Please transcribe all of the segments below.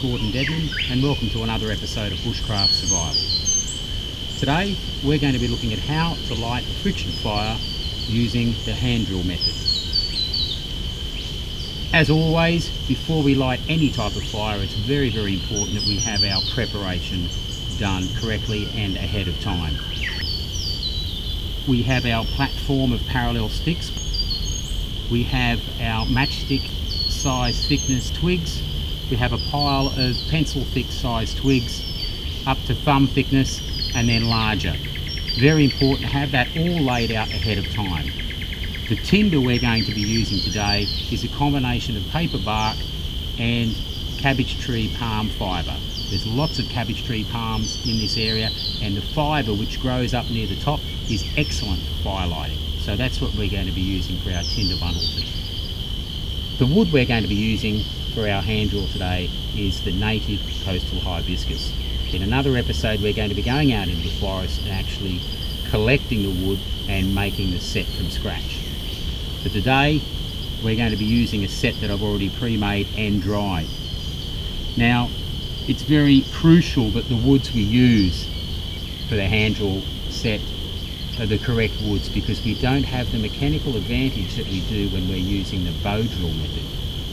Gordon Dedman and welcome to another episode of Bushcraft Survival. Today we're going to be looking at how to light a friction fire using the hand drill method. As always, before we light any type of fire, it's very important that we have our preparation done correctly and ahead of time. We have our platform of parallel sticks. We have our matchstick size thickness twigs. We have a pile of pencil thick size twigs up to thumb thickness and then larger. Very important to have that all laid out ahead of time. The tinder we're going to be using today is a combination of paper bark and cabbage tree palm fibre. There's lots of cabbage tree palms in this area, and the fibre which grows up near the top is excellent for fire lighting. So that's what we're going to be using for our tinder bundle. The wood we're going to be using for our hand drill today is the native coastal hibiscus. In another episode we're going to be going out into the forest and actually collecting the wood and making the set from scratch. But today we're going to be using a set that I've already pre-made and dried. Now it's very crucial that the woods we use for the hand drill set are the correct woods, because we don't have the mechanical advantage that we do when we're using the bow drill method,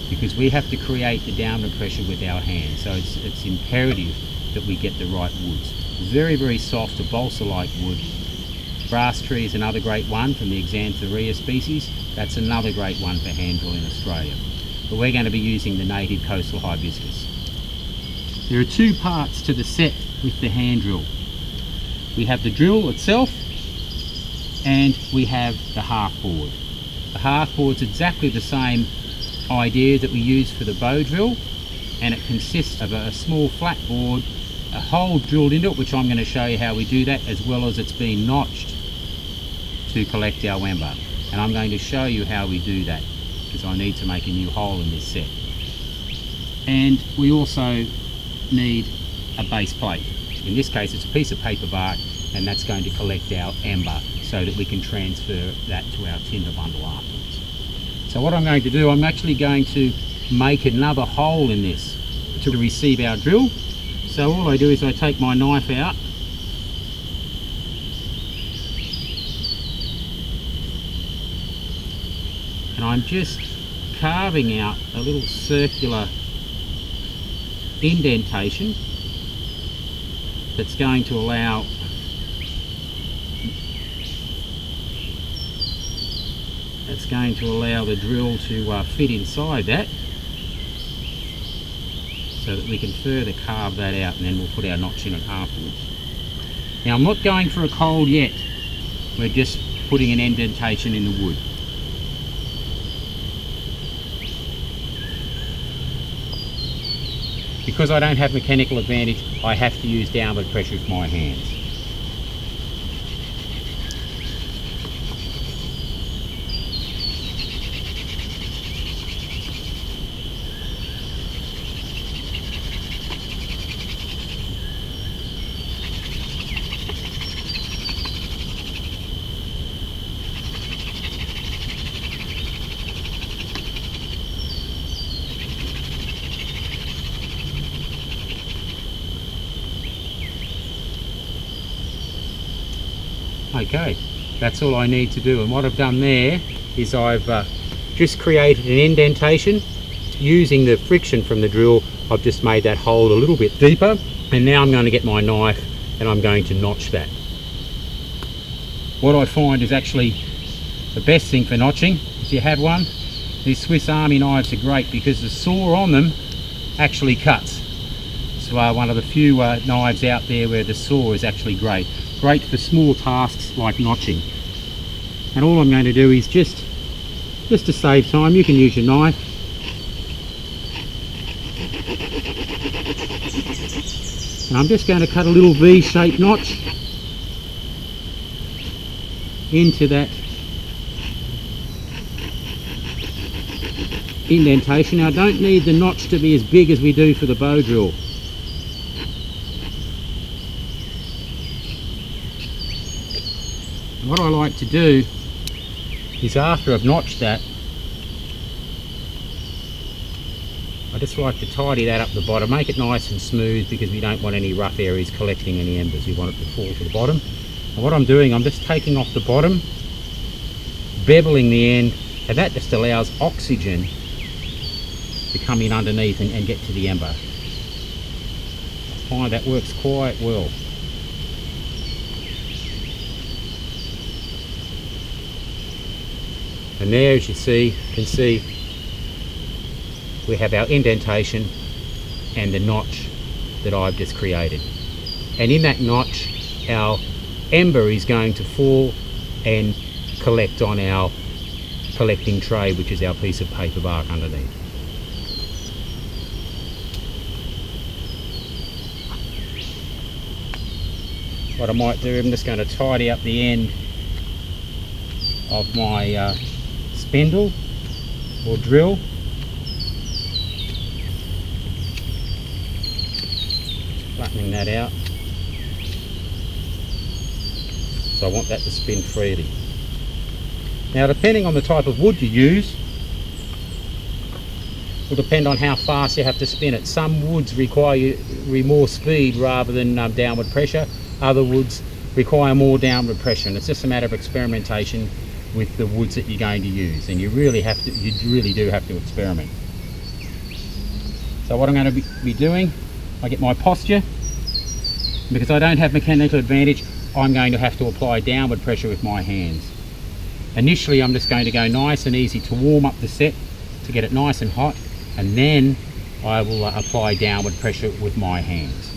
because we have to create the downward pressure with our hands. So it's imperative that we get the right woods. Very soft, a balsa-like wood. Grass tree is another great one from the Xanthorrhoea species. That's another great one for hand drill in Australia. But we're going to be using the native coastal hibiscus. There are two parts to the set with the hand drill. We have the drill itself and we have the half board. The half board's exactly the same idea that we use for the bow drill, and it consists of a small flat board, a hole drilled into it, which I'm going to show you how we do that, as well as it's been notched to collect our ember. And I'm going to show you how we do that, because I need to make a new hole in this set. And we also need a base plate. In this case it's a piece of paper bark, and that's going to collect our ember so that we can transfer that to our tinder bundle afterwards. So what I'm going to do, I'm actually going to make another hole in this to receive our drill. So all I do is I take my knife out and I'm just carving out a little circular indentation that's going to allow the drill to fit inside that, so that we can further carve that out, and then we'll put our notch in it afterwards. Now I'm not going for a cold yet, we're just putting an indentation in the wood. Because I don't have mechanical advantage, I have to use downward pressure with my hands. Okay, that's all I need to do, and what I've done there is I've just created an indentation. Using the friction from the drill, I've just made that hole a little bit deeper, and now I'm going to get my knife and I'm going to notch that. What I find is actually the best thing for notching, if you have one, these Swiss Army knives are great because the saw on them actually cuts. It's one of the few knives out there where the saw is actually great. Great for small tasks like notching. And all I'm going to do is just to save time, you can use your knife. And I'm just going to cut a little V-shaped notch into that indentation. Now I don't need the notch to be as big as we do for the bow drill. What I like to do is, after I've notched that, I just like to tidy that up the bottom, make it nice and smooth, because we don't want any rough areas collecting any embers. We want it to fall to the bottom. And what I'm doing, I'm just taking off the bottom, beveling the end, and that just allows oxygen to come in underneath and get to the ember. I find that works quite well. And there, as you can see, we have our indentation and the notch that I've just created. And in that notch, our ember is going to fall and collect on our collecting tray, which is our piece of paper bark underneath. What I might do, I'm just going to tidy up the end of my spindle or drill. Flattening that out. So I want that to spin freely. Now, depending on the type of wood you use, will depend on how fast you have to spin it. Some woods require more speed rather than downward pressure. Other woods require more downward pressure, and it's just a matter of experimentation with the woods that you're going to use. And you really do have to experiment. So what I'm going to be doing, I get my posture. Because I don't have mechanical advantage, I'm going to have to apply downward pressure with my hands. Initially, I'm just going to go nice and easy to warm up the set, to get it nice and hot, and then I will apply downward pressure with my hands.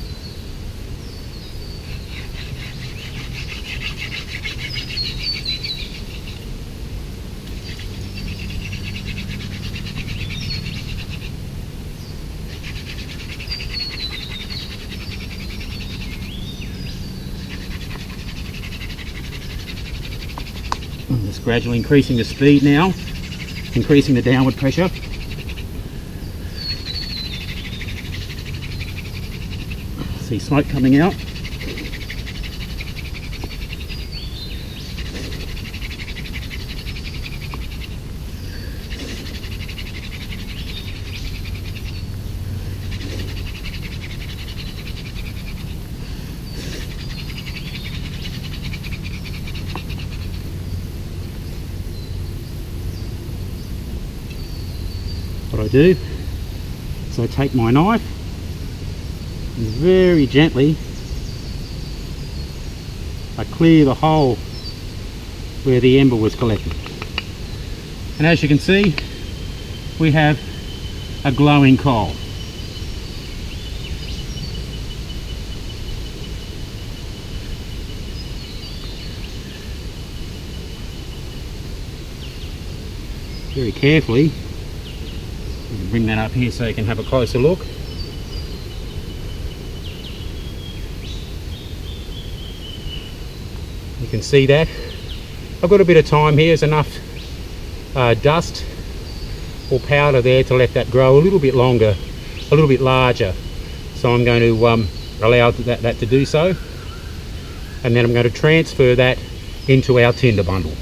I'm just gradually increasing the speed now, increasing the downward pressure. See smoke coming out. What I do is I take my knife and very gently I clear the hole where the ember was collected. And as you can see, we have a glowing coal. Very carefully, you can bring that up here so you can have a closer look. You can see that. I've got a bit of time here. There's enough dust or powder there to let that grow a little bit longer, a little bit larger. So I'm going to allow that to do so. And then I'm going to transfer that into our tinder bundle.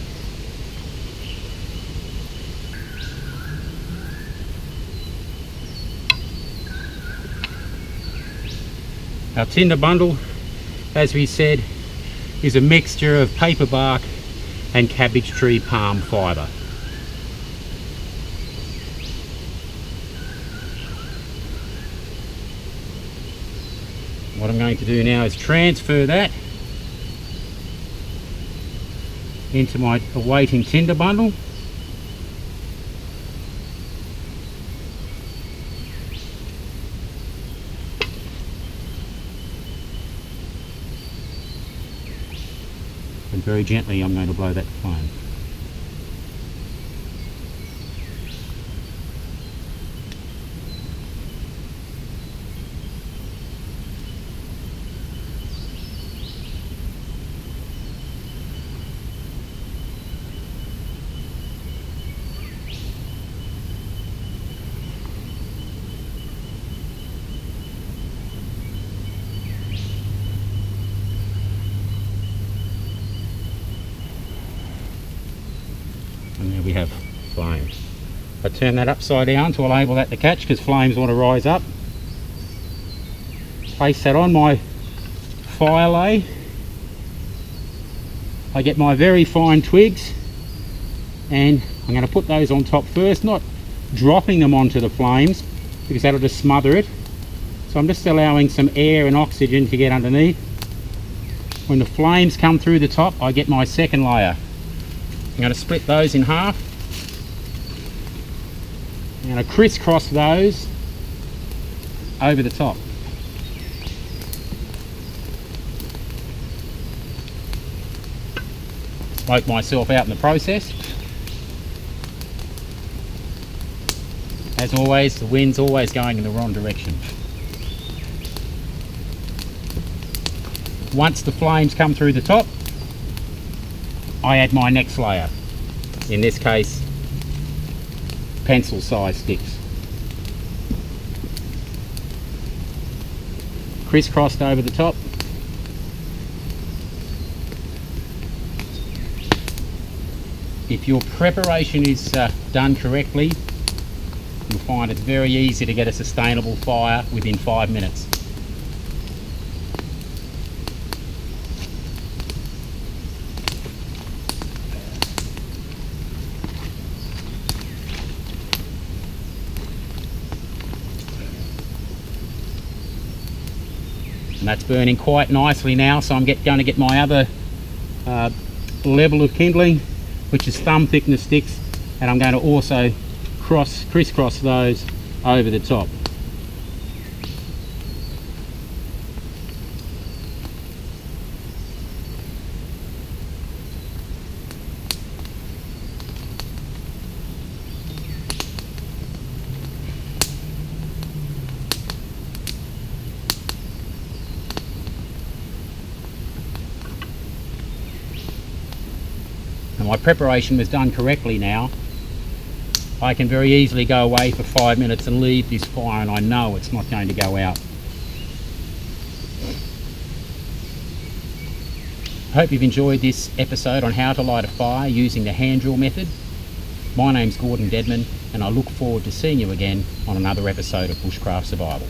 Our tinder bundle, as we said, is a mixture of paper bark and cabbage tree palm fibre. What I'm going to do now is transfer that into my awaiting tinder bundle. And very gently I'm going to blow that to flame. And there we have flame. I turn that upside down to enable that to catch because flames want to rise up. Place that on my fire lay. I get my very fine twigs and I'm going to put those on top first, not dropping them onto the flames because that'll just smother it. So I'm just allowing some air and oxygen to get underneath. When the flames come through the top, I get my second layer. I'm going to split those in half. I'm going to crisscross those over the top. Smoke myself out in the process. As always, the wind's always going in the wrong direction. Once the flames come through the top, I add my next layer. In this case, pencil size sticks. Crisscrossed over the top. If your preparation is done correctly, you'll find it's very easy to get a sustainable fire within 5 minutes. And that's burning quite nicely now, so I'm going to get my other level of kindling, which is thumb thickness sticks, and I'm going to also crisscross those over the top. And my preparation was done correctly now. I can very easily go away for 5 minutes and leave this fire, and I know it's not going to go out. I hope you've enjoyed this episode on how to light a fire using the hand drill method. My name's Gordon Dedman, and I look forward to seeing you again on another episode of Bushcraft Survival.